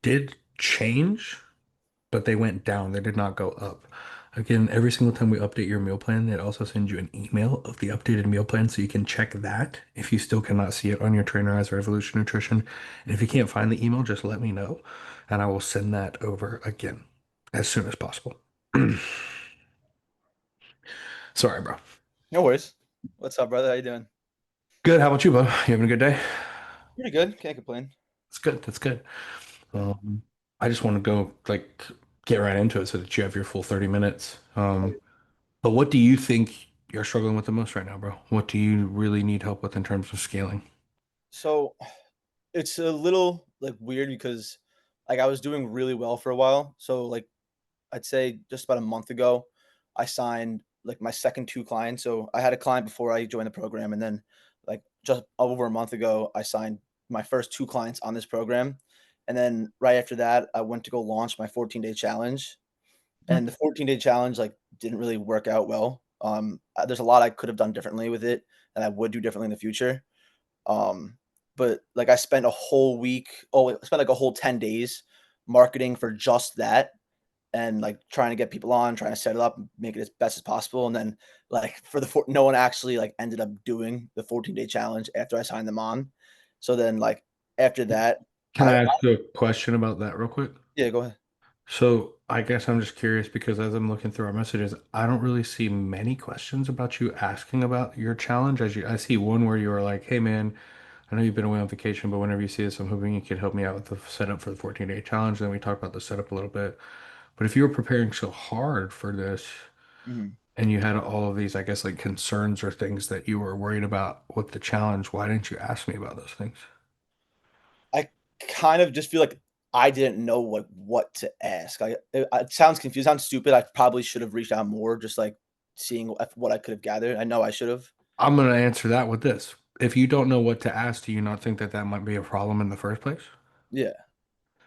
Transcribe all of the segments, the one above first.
did change, but they went down. They did not go up. Again, every single time we update your meal plan, it also sends you an email of the updated meal plan so you can check that if you still cannot see it on your trainer as Revolution Nutrition. And if you can't find the email, just let me know and I will send that over again as soon as possible. Sorry, bro. No worries. What's up, brother? How you doing? Good. How about you, bro? You having a good day? Pretty good. Can't complain. That's good. That's good. Yeah. Um, I just want to go get right into it so that you have your full 30 minutes. But what do you think you're struggling with the most right now, bro? What do you really need help with in terms of scaling? So it's a little like weird because like I was doing really well for a while. So like I'd say just about a month ago, I signed like my second two clients. So I had a client before I joined the program, and then like just over a month ago, I signed my first two clients on this program. And then right after that, I went to go launch my 14-day challenge. And the 14-day challenge like didn't really work out well. There's a lot I could have done differently with it, and I would do differently in the future. Um, but like I spent a whole week, I spent like a whole 10 days marketing for just that and like trying to get people on, trying to set it up, make it as best as possible. And then like no one actually like ended up doing the 14-day challenge after I signed them on. So then like after that, Can I ask you a question about that real quick? yeah, go ahead. So I guess I'm just curious because as I'm looking through our messages, I don't really see many questions about you asking about your challenge. I see one where you were like, "Hey man, I know you've been away on vacation, but whenever you see this, I'm hoping you could help me out with the setup for the 14-day challenge." Then we talked about the setup a little bit. But if you were preparing so hard for this Mhm. and you had all of these, I guess, like concerns or things that you were worried about with the challenge, why didn't you ask me about those things? I kind of just feel like I didn't know what to ask. It sounds confused, sounds stupid. I probably should have reached out more, just like seeing what I could have gathered. I know I should have. I'm going to answer that with this. If you don't know what to ask, do you not think that that might be a problem in the first place? Yeah.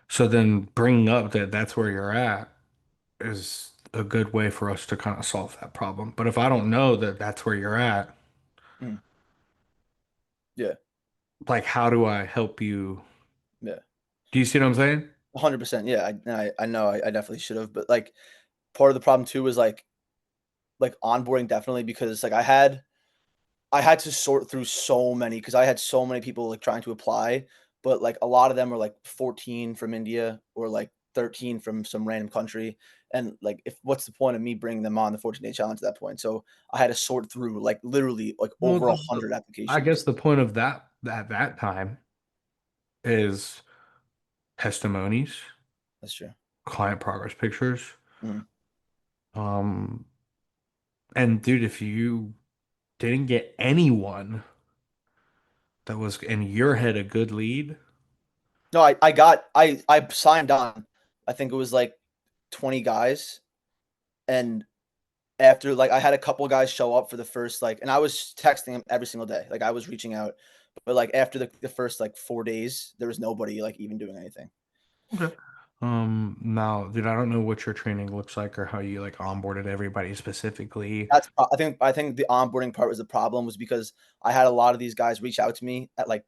So then bringing up that that's where you're at is a good way for us to kind of solve that problem. But if I don't know that that's where you're at, Mhm. Yeah. like, how do I help you? Yeah. Do you see what I'm saying? 100%. Yeah. I know I definitely should have. But like part of the problem too was like onboarding definitely because like I had to sort through so many because I had so many people like trying to apply, but like a lot of them were like 14 from India or like 13 from some random country. And like, if what's the point of me bringing them on the 14-day challenge at that point? So I had to sort through like literally like Well, over 100 I guess applications. the point of that at that time is testimonies, That's true. client progress pictures. Mhm. Um, and dude, if you didn't get anyone that was in your head a good lead, No, I signed on. I think it was like 20 guys, and after like I had a couple guys show up for the first like and I was texting them every single day. Like I was reaching out. But like after the first like 4 days, there was nobody like even doing anything. okay. Now, dude, I don't know what your training looks like or how you like onboarded everybody specifically. I think the onboarding part was the problem was because I had a lot of these guys reach out to me at like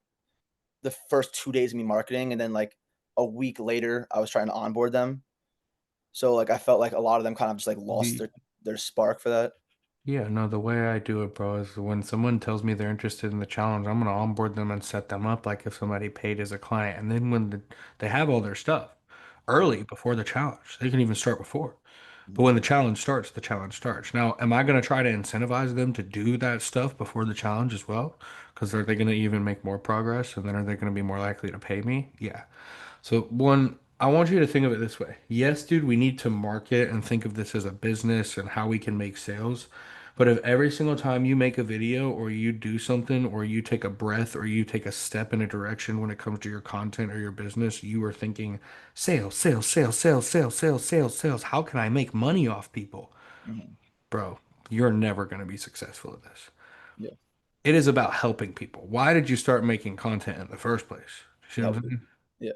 the first 2 days of me marketing, and then like a week later I was trying to onboard them. So like I felt like a lot of them kind of just like lost The their spark for that. Yeah, no, the way I do it, bro, is when someone tells me they're interested in the challenge, I'm gonna onboard them and set them up like if somebody paid as a client. And then they have all their stuff early before the challenge, they can even start before. But when the challenge starts. Now, am I gonna try to incentivize them to do that stuff before the challenge as well? Because are they gonna even make more progress? And then are they gonna be more likely to pay me? Yeah. So one, I want you to think of it this way. Yes, dude, we need to market and think of this as a business and how we can make sales. But if every single time you make a video or you do something or you take a breath or you take a step in a direction when it comes to your content or your business, you are thinking sales, sales, sales, sales, sales, sales, sales, sales. How can I make money off people? Mhm. Bro, you're never going to be successful at this. Yeah. It is about helping people. Why did you start making content in the first place? See what I'm Help saying? people. Yeah.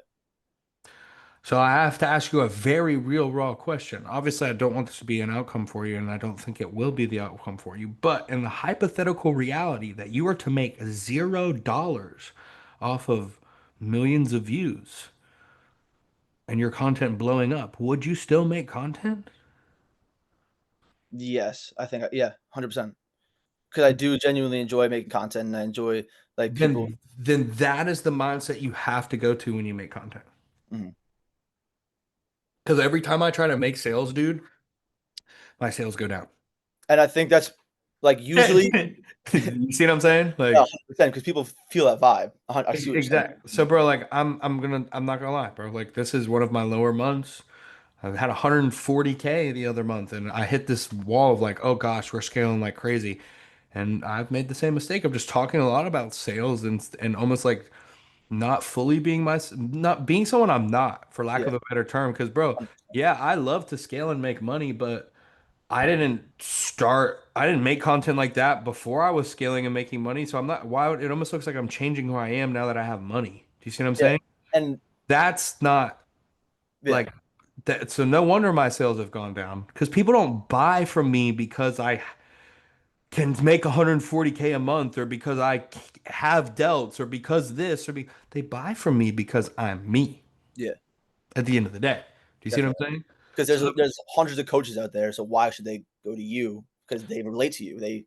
So I have to ask you a very real, raw question. Obviously, I don't want this to be an outcome for you, and I don't think it will be the outcome for you. But in the hypothetical reality that you are to make $0 off of millions of views, and your content blowing up, would you still make content? Yes, I think yeah, 100%. Because I do genuinely enjoy making content, and I enjoy, like, people. Then that is the mindset you have to go to when you make content. Mhm, Because every time I try to make sales, dude, my sales go down. and I think that's, like, usually You see what I'm saying? yeah, Like 100% because people feel that vibe. I see what you're saying. exactly. So, bro, like I'm not gonna lie, bro. Like this is one of my lower months. I've had 140K the other month, and I hit this wall of like, oh gosh, we're scaling like crazy. And I've made the same mistake of just talking a lot about sales and almost like not fully being not being someone I'm not, for lack Yeah, of a better term. Because, bro, 100%. yeah, I love to scale and make money, but I didn't make content like that before I was scaling and making money. So I'm not, why would, it almost looks like I'm changing who I am now that I have money. Do you see what I'm Yeah, saying? and That's not yeah, like that. So no wonder my sales have gone down because people don't buy from me because I can make 140K a month or because have delts or because this they buy from me because I'm me yeah, at the end of the day. Do you see what definitely. I'm saying? 'Cause So there's hundreds of coaches out there, so why should they go to you? Because they relate to you. They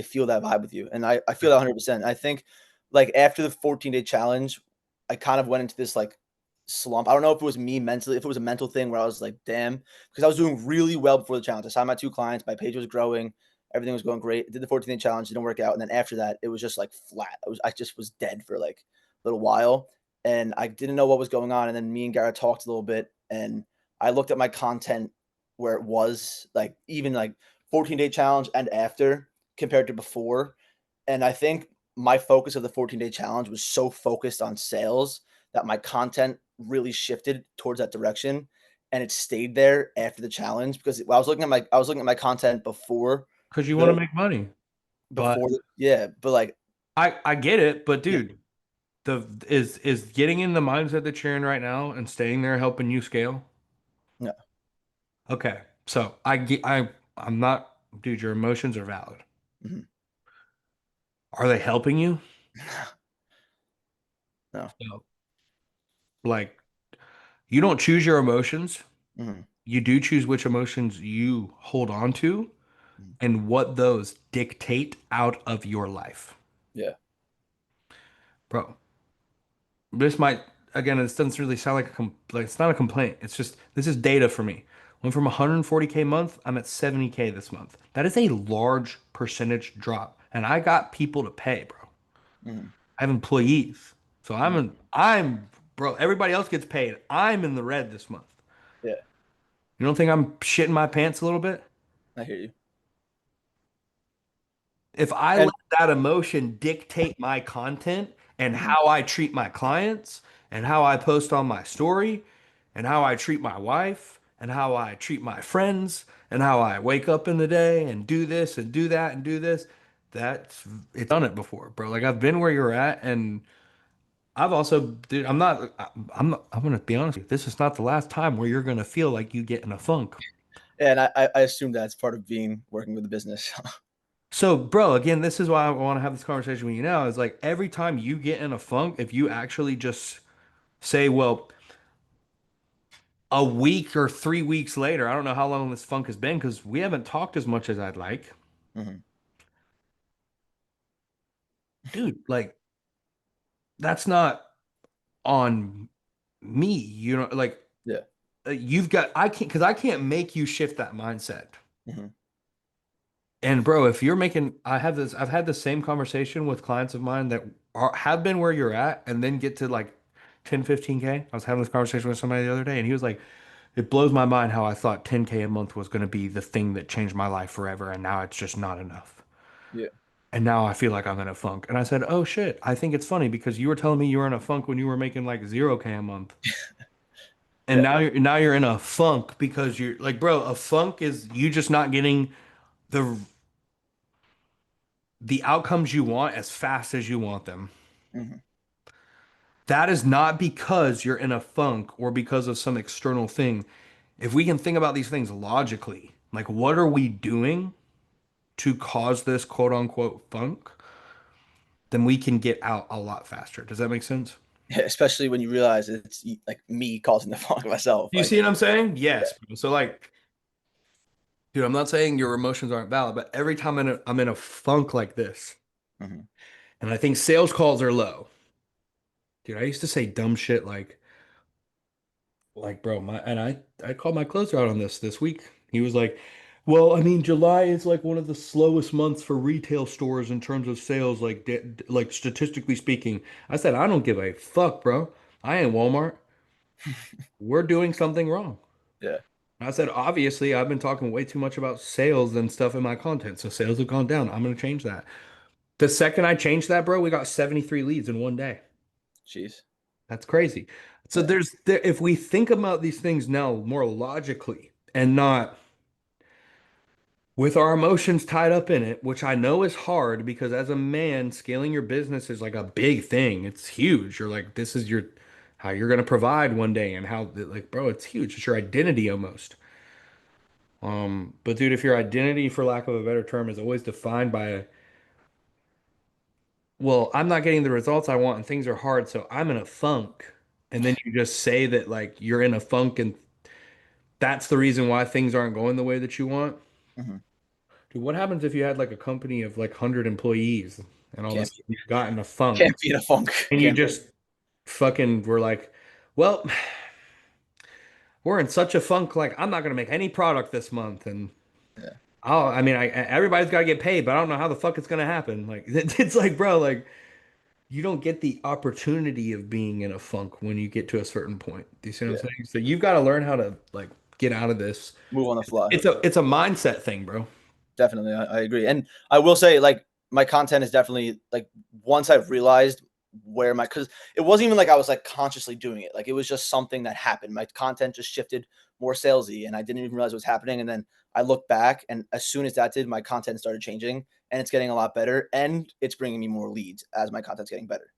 feel that vibe with you, and I feel that 100%. I think, like, after the 14-day challenge, I kind of went into this, like, slump. I don't know if it was me mentally, if it was a mental thing where I was like, "Damn," because I was doing really well before the challenge. I signed my 2 clients, my page was growing, everything was going great. Did the 14-day challenge, didn't work out, and then after that, it was just, like, flat. I just was dead for, like, a little while, and I didn't know what was going on, and then me and Garrett talked a little bit, and I looked at my content where it was, like, even, like, 14-day challenge and after compared to before, and I think my focus of the 14-day challenge was so focused on sales that my content really shifted towards that direction, and it stayed there after the challenge because I was looking at my content because you want to the make money, but before the yeah, but, like I get it. But yeah, dude, the is getting in the mindset that you're in right now and staying there helping you scale. no, Okay, so I'm not, dude. Your emotions are valid. mhm, Are they helping you? no, No. Like you don't choose your emotions. mhm, You do choose which emotions you hold on to mhm, and what those dictate out of your life. yeah, Bro, this might, again, this doesn't really sound like like it's not a complaint. It's just this is data for me. Went from 140K a month, I'm at 70K this month. That is a large percentage drop. And I got people to pay, bro. mhm, I have employees. So mhm, bro, everybody else gets paid. I'm in the red this month. yeah, You don't think I'm shitting my pants a little bit? I hear you, If I and let that emotion dictate my content and mhm, how I treat my clients and how I post on my story and how I treat my wife and how I treat my friends and how I wake up in the day and do this and do that and do this, that's it's done it before, bro. Like I've been where you're at and I've also, dude, I'm gonna be honest with you. This is not the last time where you're gonna feel like you get in a funk. and I assume that's part of being working with the business. So, bro, again, this is why I want to have this conversation with you now. Is like every time you get in a funk, if you actually just say, well, a week or 3 weeks later, I don't know how long this funk has been because we haven't talked as much as I'd like. Mhm, Dude, like, that's not on me. You know, like, yeah, I can't, because I can't make you shift that mindset. mhm, And bro, if you're making, I've had the same conversation with clients of mine that have been where you're at and then get to like 10, 15K. I was having this conversation with somebody the other day and he was like, it blows my mind how I thought 10K a month was going to be the thing that changed my life forever. And now it's just not enough. yeah, And now I feel like I'm in a funk. And I said, oh shit, I think it's funny because you were telling me you were in a funk when you were making like 0K a month. And yeah, now you're in a funk because you're like, bro, a funk is you just not getting the the outcomes you want as fast as you want them. mhm, That is not because you're in a funk or because of some external thing. If we can think about these things logically, like what are we doing to cause this quote unquote funk, then we can get out a lot faster. Does that make sense? especially when you realize it's like me causing the funk myself. You see what I'm saying? Yeah. Yes, bro. So like, dude, I'm not saying your emotions aren't valid, but every time I'm in a funk like this, Mhm. and I think sales calls are low. Dude, I used to say dumb shit like bro, I called my closer out on this week. He was like, "Well, I mean, July is like one of the slowest months for retail stores in terms of sales, like statistically speaking." I said, "I don't give a fuck, bro. I ain't Walmart. We're doing something wrong." Yeah. I said, "Obviously, I've been talking way too much about sales and stuff in my content, so sales have gone down. I'm gonna change that." The second I changed that, bro, we got 73 leads in one day. Jeez. That's crazy. So Yeah. if we think about these things now more logically and not with our emotions tied up in it, which I know is hard because as a man, scaling your business is like a big thing. It's huge. You're like, this is your how you're gonna provide one day and how like, bro, it's huge. It's your identity almost. But dude, if your identity, for lack of a better term, is always defined by, well, I'm not getting the results I want and things are hard, so I'm in a funk. And then you just say that like you're in a funk and that's the reason why things aren't going the way that you want. Mhm. Dude, what happens if you had like a company of like 100 employees and all of a Can't sudden you got in a funk can't be in a funk. and you Can't. just fucking were like, well, we're in such a funk, like I'm not gonna make any product this month and Yeah. I mean, everybody's got to get paid, but I don't know how the fuck it's gonna happen. Like, it's like, bro, like, you don't get the opportunity of being in a funk when you get to a certain point. Do you see what I'm Yeah. saying? So you've got to learn how to like get out of this. Move on the fly. It's a mindset thing, bro. Definitely, I agree, and I will say, like, my content is definitely like once I've realized where my because it wasn't even like I was like consciously doing it. Like it was just something that happened. My content just shifted more salesy, and I didn't even realize what was happening. And then I looked back, and as soon as that did, my content started changing, and it's getting a lot better, and it's bringing me more leads as my content's getting better.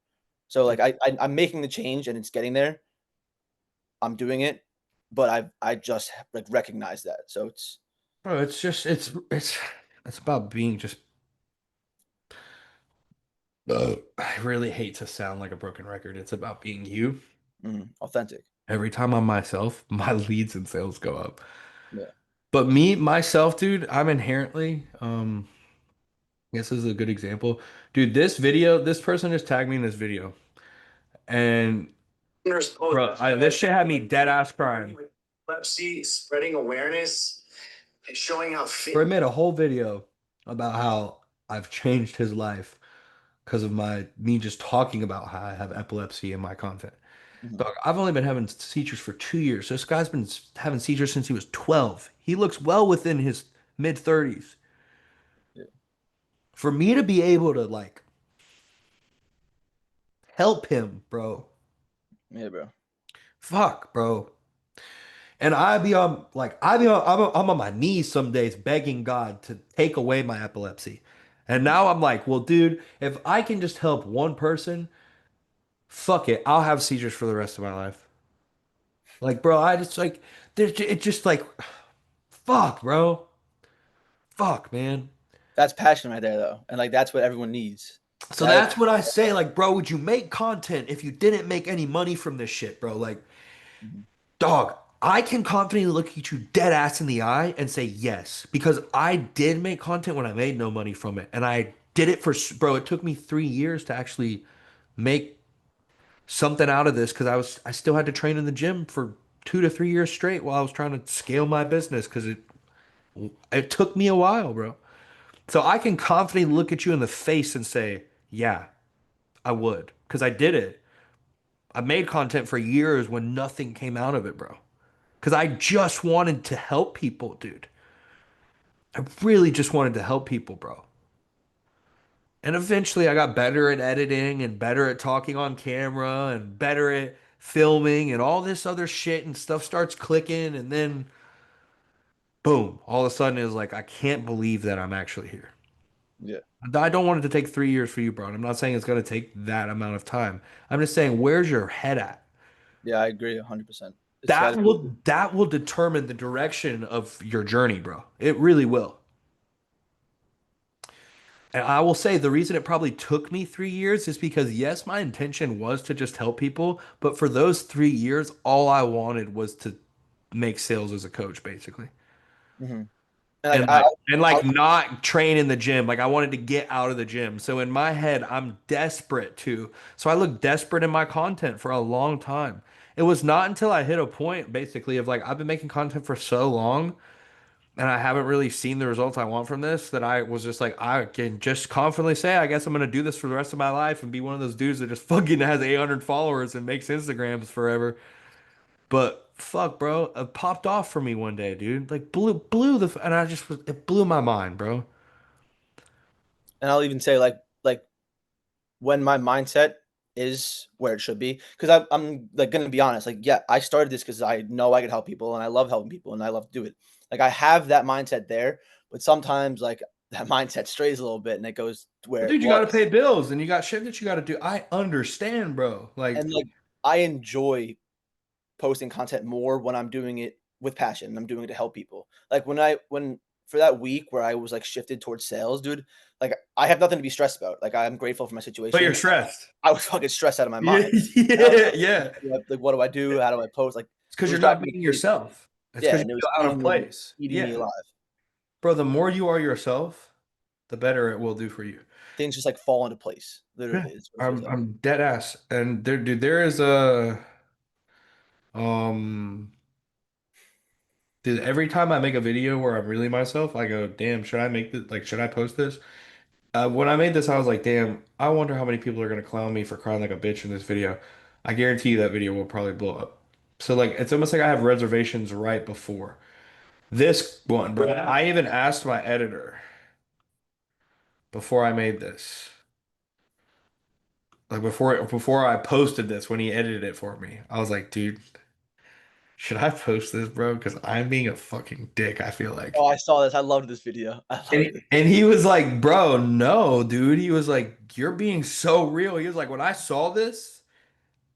So like I'm making the change, and it's getting there. I'm doing it, but I just like recognize that. So it's Bro, it's just it's about being just. I really hate to sound like a broken record. It's about being you. authentic. Every time I'm myself, my leads and sales go up. Yeah. But me, myself, dude, I'm inherently, I guess this is a good example. Dude, this person just tagged me in this video. And bro, this shit had me dead ass crying. Epilepsy, spreading awareness, and showing how fit. Bro, I made a whole video about how I've changed his life because of me just talking about how I have epilepsy in my content. Mhm. Dog, I've only been having seizures for 2 years. This guy's been having seizures since he was 12. He looks well within his mid 30s. Yeah. For me to be able to like help him, bro. Yeah, bro. Fuck, bro. And I'm on my knees some days begging God to take away my epilepsy. And Mhm. now I'm like, well, dude, if I can just help one person, fuck it. I'll have seizures for the rest of my life. Like, bro, I just like, it's just like, fuck, bro. Fuck, man. That's passion right there, though, and like that's what everyone needs. So That is, that's what I say. Like, bro, would you make content if you didn't make any money from this shit, bro? Like, Mhm. dog, I can confidently look at you dead ass in the eye and say yes, because I did make content when I made no money from it. And I did it bro, it took me 3 years to actually make something out of this because I still had to train in the gym for 2 to 3 years straight while I was trying to scale my business because it took me a while, bro. So I can confidently look at you in the face and say, yeah, I would, because I did it. I made content for years when nothing came out of it, bro. Because I just wanted to help people, dude. I really just wanted to help people, bro. And eventually I got better at editing and better at talking on camera and better at filming and all this other shit and stuff starts clicking and then boom, all of a sudden it's like I can't believe that I'm actually here. Yeah, I don't want it to take 3 years for you, bro. I'm not saying it's gonna take that amount of time. I'm just saying where's your head at? yeah, I agree 100%. It's got That to be. will determine the direction of your journey, bro. It really will. And I will say the reason it probably took me 3 years is because, yes, my intention was to just help people, but for those 3 years, all I wanted was to make sales as a coach, basically. Mhm. And like And like and I like not train in the gym. Like I wanted to get out of the gym. So in my head, I'm desperate to. So I look desperate in my content for a long time. It was not until I hit a point basically of like I've been making content for so long and I haven't really seen the results I want from this that I was just like I can just confidently say I guess I'm gonna do this for the rest of my life and be one of those dudes that just fucking has 800 followers and makes Instagrams forever. But fuck, bro, it popped off for me one day, dude. Like and I just it blew my mind, bro. and I'll even say like when my mindset is where it should be, because I'm like gonna be honest, like yeah, I started this because I know I could help people and I love helping people and I love to do it. Like I have that mindset there, but sometimes like that mindset strays a little bit and it goes to where But it dude, you got to was. pay bills and you got shit that you got to do. I understand, bro. Like, And like I enjoy posting content more when I'm doing it with passion and I'm doing it to help people. Like when for that week where I was like shifted towards sales, dude, like I have nothing to be stressed about. Like I'm grateful for my but you're situation. stressed. I was fucking stressed out of my Yeah, mind. And I was yeah, yeah. like, what do I do? How do I post? Like It's it because was you're not driving me being crazy. yourself. It's Yeah, because you and it was feel out of eating me place. eating me Yeah, alive. bro. The more you are yourself, the better it will do for you. Things just like fall into place. Yeah, Literally, is what it feels I'm like. I'm dead ass. And there, dude, there is a um. Dude, every time I make a video where I'm really myself, I go, damn, should I make this? Like, should I post this? When I made this, I was like, damn, I wonder how many people are gonna clown me for crying like a bitch in this video. I guarantee you that video will probably blow up. So like, it's almost like I have reservations right before this one, bro. I even asked my editor before I made this, like before I posted this when he edited it for me. I was like, dude, should I post this, bro? Because I'm being a fucking dick, I feel Oh, like. I saw this. I loved this video. I And loved he, it. and he was like, bro, no, dude. He was like, you're being so real. He was like, when I saw this,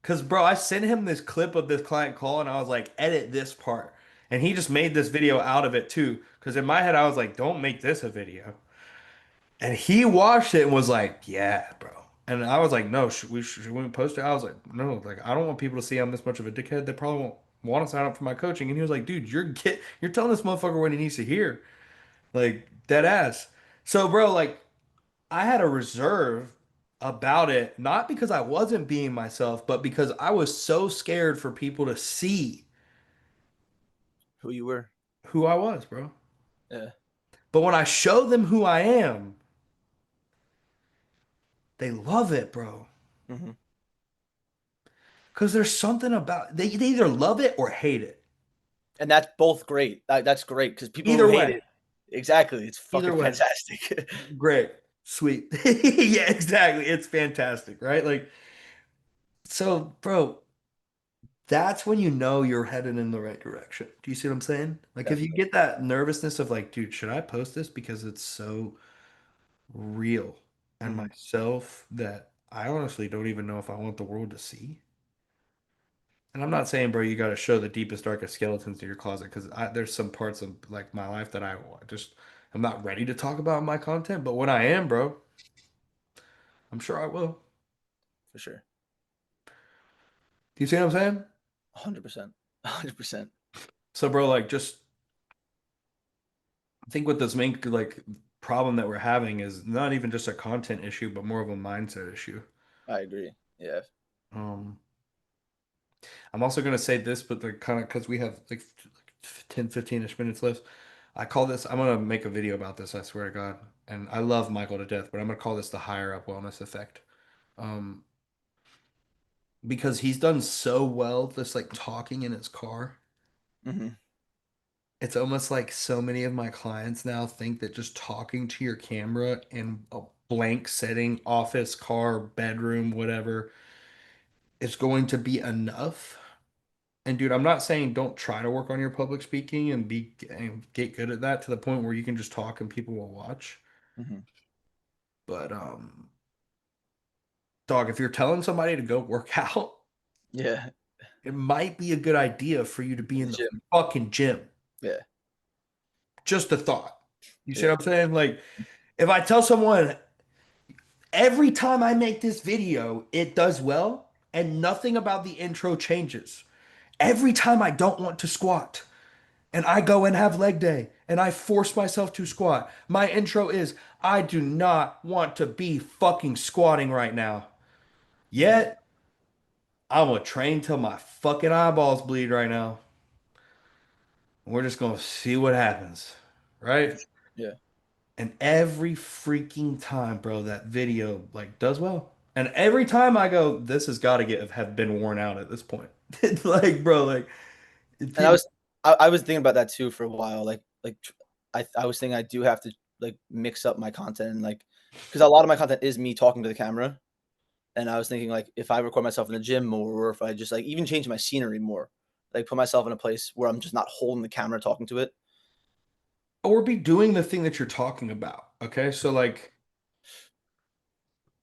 because, bro, I sent him this clip of this client call and I was like, edit this part. And he just made this video out of it too. Because in my head, I was like, don't make this a video. And he watched it and was like, yeah, bro. And I was like, no, should we post it? I was like, no, like, I don't want people to see I'm this much of a dickhead. They probably won't want to sign up for my coaching. And he was like, dude, you're telling this motherfucker what he needs to hear. Like, dead ass. So, bro, like, I had a reserve about it, not because I wasn't being myself, but because I was so scared for people to see Who you were? who I was, bro. Yeah. But when I show them who I am, they love it, bro. Hmm. Because there's something about they either love it or hate it. And that's both great. That's great because people who Either hate way, it, exactly, it's fucking either way, fantastic. great, sweet. Yeah, exactly. It's fantastic, right? Like, so, bro, that's when you know you're headed in the right direction. Do you see what I'm saying? Like if you Definitely. get that nervousness of like, dude, should I post this because it's so real and Hmm. myself that I honestly don't even know if I want the world to see? And I'm not saying, bro, you got to show the deepest, darkest skeletons in your closet because there's some parts of like my life that I'm not ready to talk about in my content. But when I am, bro, I'm sure I will. For sure. Do you see what I'm saying? 100%. 100%. So, bro, like just I think what this main like problem that we're having is not even just a content issue, but more of a mindset issue. I agree. Yeah. Um, I'm also gonna say this, but like kind of because we have like 10, 15-ish minutes left. I call this. I'm gonna make a video about this. I swear to God. And I love Michael to death, but I'm gonna call this the higher up wellness effect. Um, because he's done so well, just like talking in his car. Hmm. It's almost like so many of my clients now think that just talking to your camera in a blank setting, office, car, bedroom, whatever, is going to be enough. And dude, I'm not saying don't try to work on your public speaking and get good at that to the point where you can just talk and people will watch. Hmm. But dog, if you're telling somebody to go work out, Yeah. it might be a good idea for you to be In in the the gym. fucking gym. Yeah. Just a thought. You see Yeah. what I'm saying? Like if I tell someone Every time I make this video, it does well, and nothing about the intro changes. Every time I don't want to squat, and I go and have leg day, and I force myself to squat, my intro is, I do not want to be fucking squatting right now. Yeah. Yet, I'm gonna train till my fucking eyeballs bleed right now. We're just gonna see what happens, right? Yeah. And every freaking time, bro, that video like does well. And every time I go, this has got to get have been worn out at this point. Like, bro, like And people I was thinking about that too for a while. I was thinking I do have to like mix up my content and like because a lot of my content is me talking to the camera. And I was thinking like if I record myself in the gym more, or if I just like even change my scenery more, like put myself in a place where I'm just not holding the camera talking to it, or be doing the thing that you're talking about. Okay, so like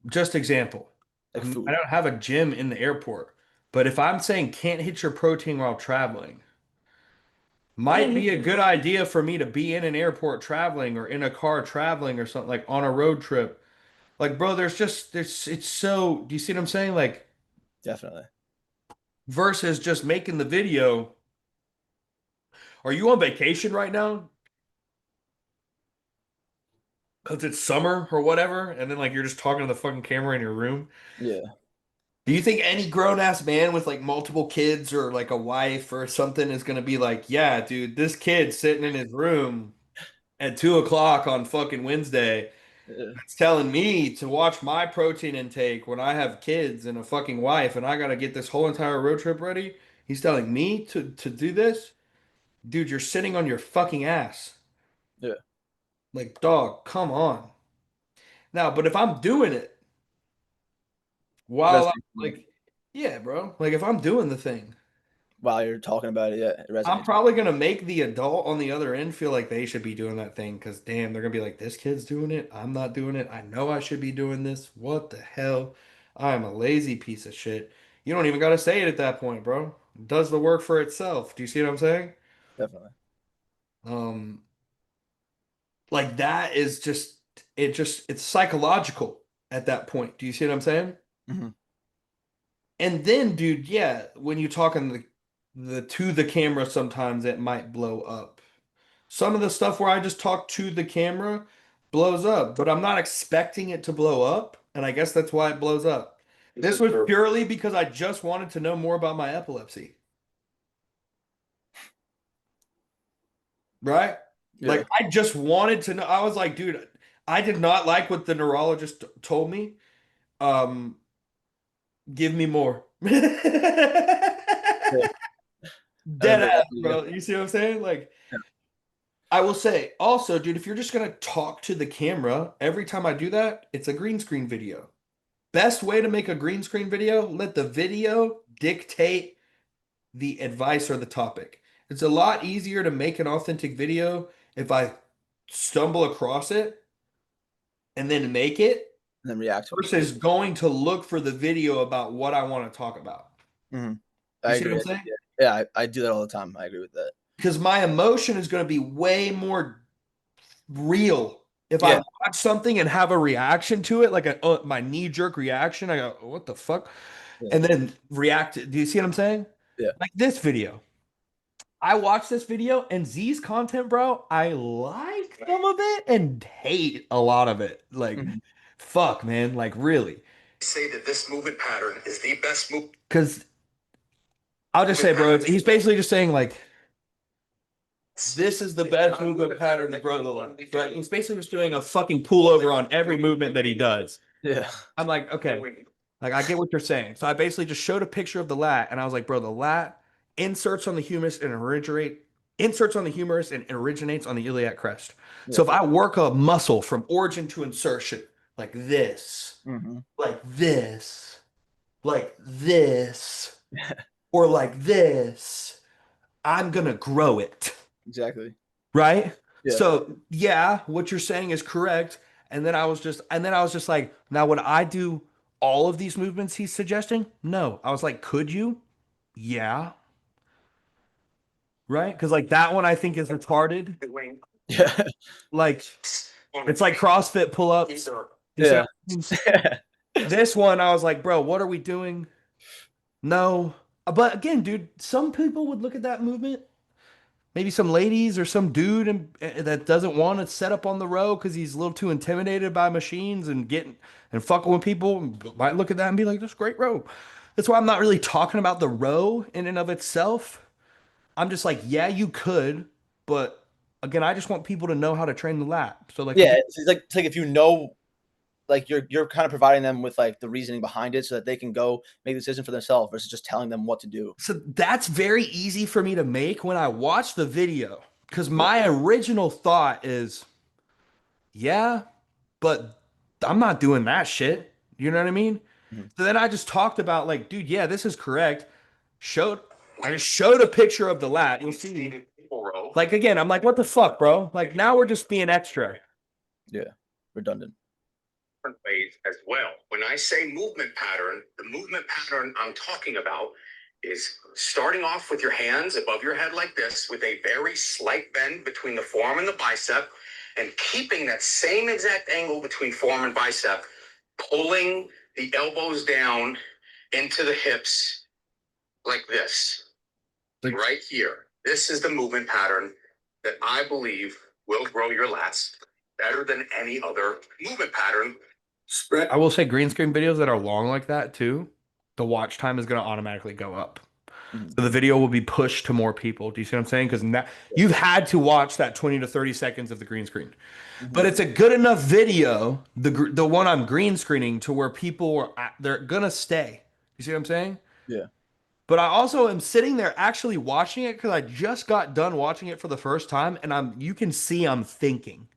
just example, like I food. don't have a gym in the airport, but if I'm saying can't hit your protein while traveling, might be a good idea for me to be in an airport traveling or in a car traveling or something like on a road trip. Like, bro, there's it's so, do you see what I'm saying? Like, Definitely. versus just making the video. Are you on vacation right now? Because it's summer or whatever, and then like you're just talking to the fucking camera in your room. Yeah. Do you think any grown ass man with like multiple kids or like a wife or something is gonna be like, yeah, dude, this kid sitting in his room at 2 o'clock on fucking Wednesday, Yeah. it's telling me to watch my protein intake when I have kids and a fucking wife and I gotta get this whole entire road trip ready? He's telling me to do this? Dude, you're sitting on your fucking ass. Yeah. Like, dog, come on. Now, but if I'm doing it It while I'm resonates with you. like, yeah, bro, like if I'm doing the thing, While you're talking about it, yeah, it I'm resonates. probably gonna make the adult on the other end feel like they should be doing that thing because damn, they're gonna be like, this kid's doing it. I'm not doing it. I know I should be doing this. What the hell? I'm a lazy piece of shit. You don't even gotta say it at that point, bro. It does the work for itself. Do you see what I'm saying? Definitely. Um, like that is just it's psychological at that point. Do you see what I'm saying? Mhm. And then, dude, yeah, when you talk on the to the camera, sometimes it might blow up. Some of the stuff where I just talk to the camera blows up, but I'm not expecting it to blow up, and I guess that's why it blows up. This was purely because I just wanted to know more about my epilepsy, right? Yeah. Like I just wanted to know. I was like, dude, I did not like what the neurologist told me. Um, give me more. Yeah. I Dead remember ass, watching you. bro. You see what I'm saying? Like, Yeah. I will say also, dude, if you're just gonna talk to the camera, every time I do that, it's a green screen video. Best way to make a green screen video, let the video dictate the advice or the topic. It's a lot easier to make an authentic video if I stumble across it and then make it And then react to it. versus going to look for the video about what I want to talk about. Mhm. You I see what I'm agree. saying? Yeah. Yeah, I do that all the time. I agree with that. Because my emotion is going to be way more real. If I Yeah. watch something and have a reaction to it, like my knee jerk reaction, I go, "What the fuck?" Yeah. And then react. Do you see what I'm saying? Yeah. Like this video. I watched this video and Z's content, bro. I like some of it and hate a lot of it. Like, Mhm. fuck, man. Like, really. Say that this movement pattern is the best movement Because I'll just say, bro, he's basically just saying, like, this is the best movement pattern to grow the line. Right? He's basically just doing a fucking pullover on every movement that he does. Yeah. I'm like, okay, like I get what you're saying. So I basically just showed a picture of the lat, and I was like, bro, the lat inserts on the humerus and originates on the iliac crest. So Yeah. if I work a muscle from origin to insertion, like this, Mhm. like this, like this, or like this, I'm gonna grow it. Exactly. Right? Yeah. So yeah, what you're saying is correct. And then I was just like, now would I do all of these movements he's suggesting? No. I was like, could you? Yeah. Right? Because like that one I think is retarded. Yeah. Like it's like CrossFit pull-ups. You see, Yeah. this one, I was like, bro, what are we doing? No. But again, dude, some people would look at that movement, maybe some ladies or some dude that doesn't want to set up on the row because he's a little too intimidated by machines and getting and fucking with people might look at that and be like, "This is a great row." That's why I'm not really talking about the row in and of itself. I'm just like, yeah, you could, but again, I just want people to know how to train the lap. So like Yeah, again, it's like if you know, like you're kind of providing them with like the reasoning behind it so that they can go make the decision for themselves versus just telling them what to do. so that's very easy for me to make when I watch the video because Yeah. my original thought is, yeah, but I'm not doing that shit. You know what I mean? Mhm. So then I just talked about like, dude, yeah, this is correct. Showed I just showed a picture of the lat. You'll see. Like again, I'm like, what the fuck, bro? Like now we're just being extra. Yeah. Redundant. Different ways as well. When I say movement pattern, the movement pattern I'm talking about is starting off with your hands above your head like this, with a very slight bend between the forearm and the bicep, and keeping that same exact angle between forearm and bicep, pulling the elbows down into the hips like this, Like, right here. This is the movement pattern that I believe will grow your lats better than any other movement pattern. spread. I will say green screen videos that are long like that too, the watch time is going to automatically go up. Mhm. So the video will be pushed to more people. Do you see what I'm saying? Because now you've had to watch that 20 to 30 seconds of the green screen. But Mhm. it's a good enough video, the one I'm green screening, to where people they're gonna stay. You see what I'm saying? Yeah. But I also am sitting there actually watching it because I just got done watching it for the first time, and you can see I'm thinking.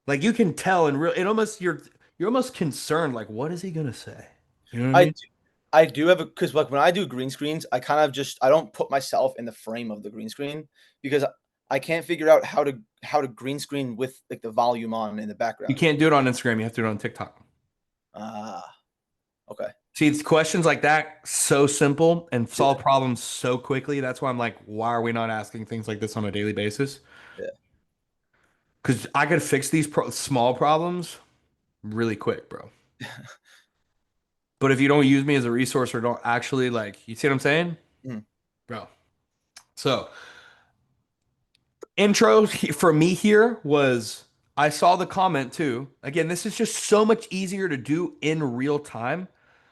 Like you can tell, and real it almost you're almost concerned. Like, what is he gonna say? You know what I I mean? do, I do have a because like when I do green screens, I kind of just I don't put myself in the frame of the green screen because I can't figure out how to green screen with like the volume on in the You background. can't do it on Instagram. You have to do it on TikTok. Ah, okay. See, it's questions like that so simple and Yeah, solve problems so quickly. That's why I'm like, why are we not asking things like this on a daily basis? yeah. Because I could fix these small problems really quick, bro. But if you don't use me as a resource or don't actually like, you see what I'm saying, Mhm. bro? So, intro for me here was I saw the comment too. Again, this is just so much easier to do in real time.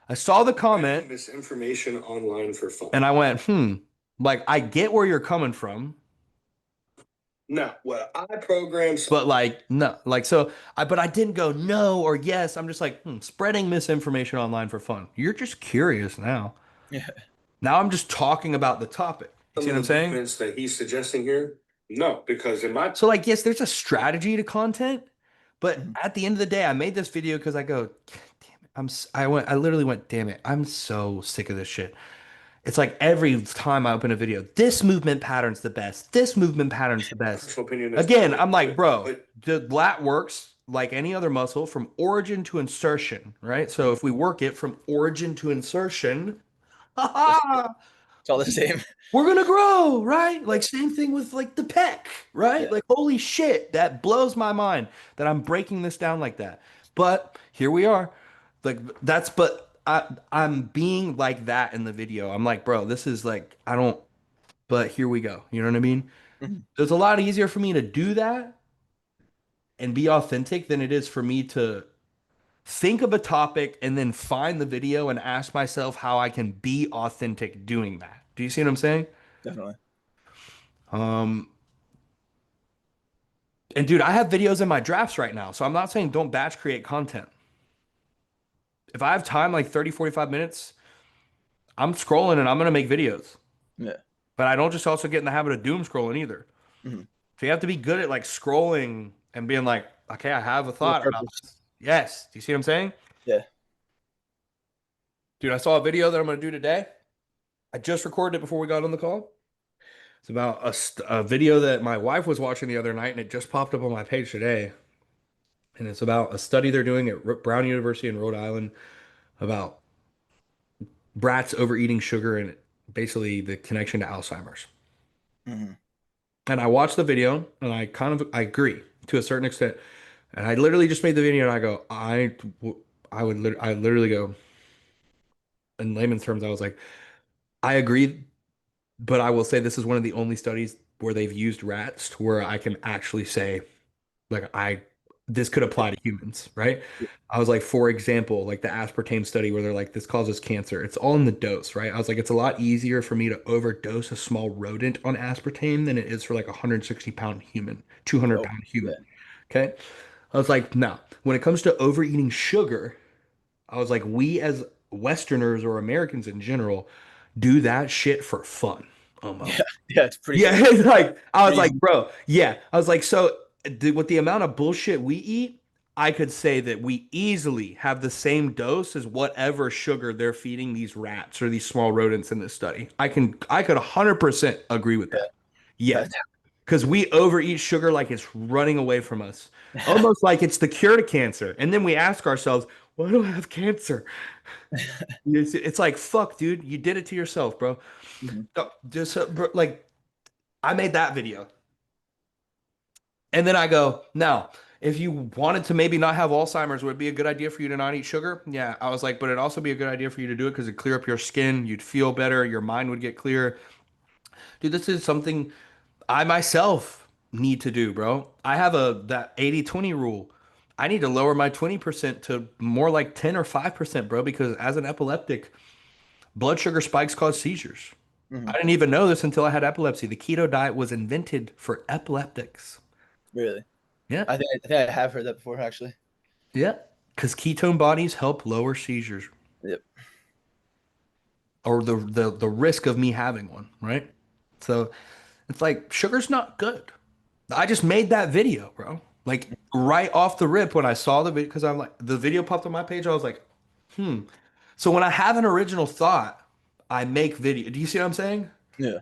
I saw the comment This information online for fun. and I went, like, I get where you're coming from. No, well, I program. But like no, like so but I didn't go no or yes. I'm just like spreading misinformation online for fun. You're just curious now. Yeah. Now I'm just talking about the topic. You see Some what of I'm the saying? movements that he's suggesting here, no, because in my So like yes, there's a strategy to content, but Mhm. at the end of the day, I made this video because I go, "God damn it, I literally went, damn it, I'm so sick of this shit. It's like every time I open a video, this movement pattern's the best. This movement pattern's the best. personal opinion, that's Again, totally I'm like, good, bro, but the lat works like any other muscle from origin to insertion, right? So Mhm. if we work it from origin to insertion, It's we're all the same. gonna grow, right? Like same thing with like the pec, right? Yeah. Like holy shit, that blows my mind that I'm breaking this down like that. But here we are. Like that's but I'm being like that in the video. I'm like, bro, this is like I don't but here we go. You know what I mean? Mhm. It's a lot easier for me to do that and be authentic than it is for me to think of a topic and then find the video and ask myself how I can be authentic doing that. Do you see what I'm saying? Definitely. Um, and dude, I have videos in my drafts right now. So I'm not saying don't batch create content. If I have time, like 30, 45 minutes, I'm scrolling and I'm going to make videos. Yeah. But I don't just also get in the habit of doom scrolling either. Mhm. So you have to be good at like scrolling and being like, okay, I have a With a thought about purpose. this. Yes. Do you see what I'm saying? Yeah. Dude, I saw a video that I'm going to do today. I just recorded it before we got on the call. It's about a video that my wife was watching the other night and it just popped up on my page today. And it's about a study they're doing at Brown University in Rhode Island about brats overeating sugar and basically the connection to Alzheimer's. Mhm. And I watched the video and I agree to a certain extent. And I literally just made the video and I go, I literally go, in layman's terms, I was like, I agree, but I will say this is one of the only studies where they've used rats to where I can actually say, like, this could apply to humans, right? I was like, for example, like the aspartame study where they're like, this causes cancer. It's all in the dose, right? I was like, it's a lot easier for me to overdose a small rodent on aspartame than it is for like a 160-pound human, 200 Oh, pound yeah. human. Okay. I was like, no, when it comes to overeating sugar, I was like, we as Westerners or Americans in general do that shit for fun Yeah. almost. Yeah. It's pretty Yeah, funny. it's like I was like, Crazy. bro, yeah. I was like, so with the amount of bullshit we eat, I could say that we easily have the same dose as whatever sugar they're feeding these rats or these small rodents in this study. I could 100% agree with Yeah. that. Yeah, That, because we overeat sugar like it's running away from us, almost like it's the cure to cancer. And then we ask ourselves, why do I have cancer? It's like, fuck, dude, you did it to yourself, bro. Mhm. Just like I made that video. And then I go, now, if you wanted to maybe not have Alzheimer's, would it be a good idea for you to not eat sugar? Yeah. I was like, but it'd also be a good idea for you to do it because it'd clear up your skin. You'd feel better. Your mind would get clear. Dude, this is something I myself need to do, bro. I have that 80-20 rule. I need to lower my 20% to more like 10 or 5%, bro, because as an epileptic, blood sugar spikes cause seizures. I Mhm. didn't even know this until I had epilepsy. The keto diet was invented for epileptics. Really. Yeah. I think I have heard that before, actually. Yeah. Because ketone bodies help lower seizures Yep. or the risk of me having one, right? So it's like sugar's not good. I just made that video, bro. Like right off the rip when I saw the video, because I'm like, the video popped on my page. I was like, hmm. So when I have an original thought, I make video. Do you see what I'm saying? Yeah.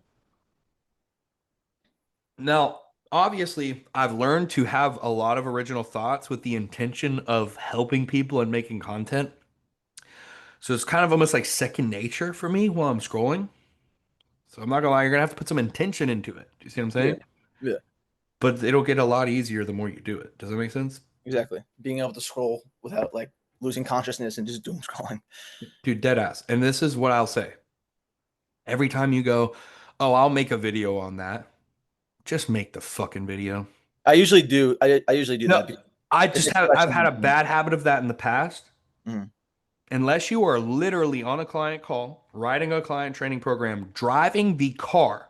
Now, obviously, I've learned to have a lot of original thoughts with the intention of helping people and making content. So it's kind of almost like second nature for me while I'm scrolling. So I'm not gonna lie, you're gonna have to put some intention into it. Do you see what I'm Yeah. saying? Yeah. But it'll get a lot easier the more you do it. Does that make sense? Exactly. Being able to scroll without like losing consciousness and just doom scrolling. Dude, dead ass. And this is what I'll say. Every time you go, oh, I'll make a video on that, just make the fucking video. I usually do. I usually do that No, because I it's just have, I've had expressing. a bad habit of that in the past. Mhm. Unless you are literally on a client call, writing a client training program, driving the car.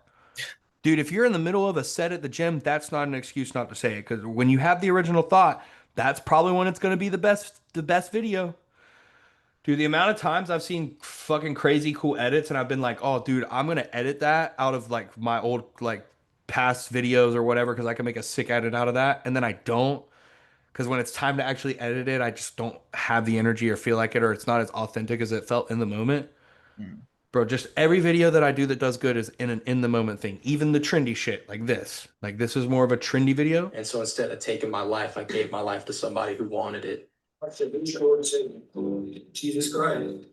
Dude, if you're in the middle of a set at the gym, that's not an excuse not to say it. Because when you have the original thought, that's probably when it's going to be the best video. Dude, the amount of times I've seen fucking crazy cool edits and I've been like, oh, dude, I'm gonna edit that out of like my old like past videos or whatever because I can make a sick edit out of that. And then I don't because when it's time to actually edit it, I just don't have the energy or feel like it or it's not as authentic as it felt in the moment. Mhm. Bro, just every video that I do that does good is in an in the moment thing. Even the trendy shit like this. Like this is more of a trendy video. And so instead of taking my life, I gave my life to somebody who wanted it. Jesus Christ.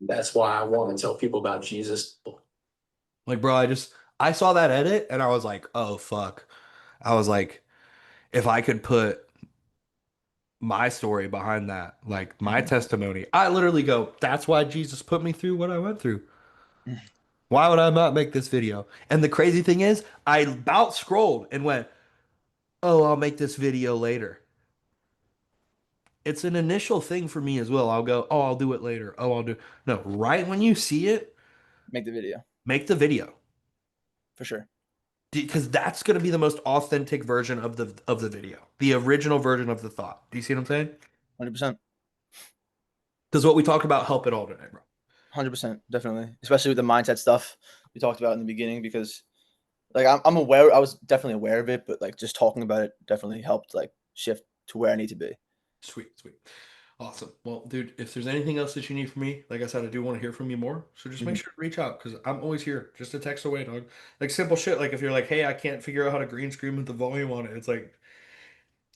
That's why I want to tell people about Jesus. Like, bro, I saw that edit and I was like, oh fuck. I was like, if I could put my story behind that, like my Mhm. testimony. I literally go, that's why Jesus put me through what I went through. Mhm. Why would I not make this video? And the crazy thing is, I about scrolled and went, oh, I'll make this video later. It's an initial thing for me as well. I'll go, oh, I'll do it later. Oh, I'll do. No, right when you see it, Make the video make the video for sure. because that's going to be the most authentic version of the video, the original version of the thought. Do you see what I'm saying? 100%. Does what we talked about help at all today, bro? 100%. Definitely. Especially with the mindset stuff we talked about in the beginning because like I'm aware. I was definitely aware of it, but like just talking about it definitely helped like shift to where I need to be. Sweet, sweet. Awesome. Well, dude, if there's anything else that you need from me, like I said, I do want to hear from you more. So just make Mhm. sure to reach out because I'm always here. Just a text away, dog. Like simple shit. Like if you're like, hey, I can't figure out how to green screen with the volume on it. It's like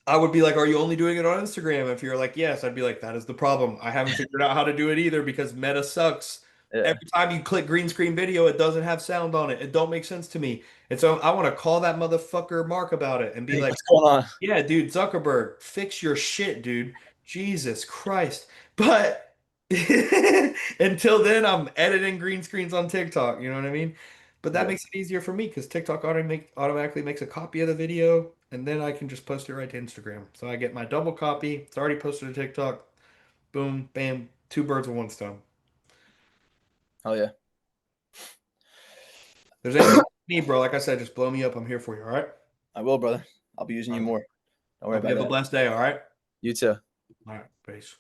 I would be like, are you only doing it on Instagram? If you're like, yes, I'd be like, that is the problem. I haven't figured out how to do it either because Meta sucks. Yeah. Every time you click green screen video, it doesn't have sound on it. It don't make sense to me. And so I want to call that motherfucker Mark about it and be Hey, like, what's going on? yeah, dude, Zuckerberg, fix your shit, dude. Jesus Christ. But until then, I'm editing green screens on TikTok. You know what I mean? But that Yeah. makes it easier for me because TikTok automatically makes a copy of the video, and then I can just post it right to Instagram. So I get my double copy. It's already posted to TikTok. Boom, bam, two birds with one stone. Oh yeah. There's anything you need, bro. Like I said, just blow me up. I'm here for you. All right. I will, brother. I'll be using All you right. more. Don't worry Hope you about have a that. blessed day. All right. You too. All right. Peace.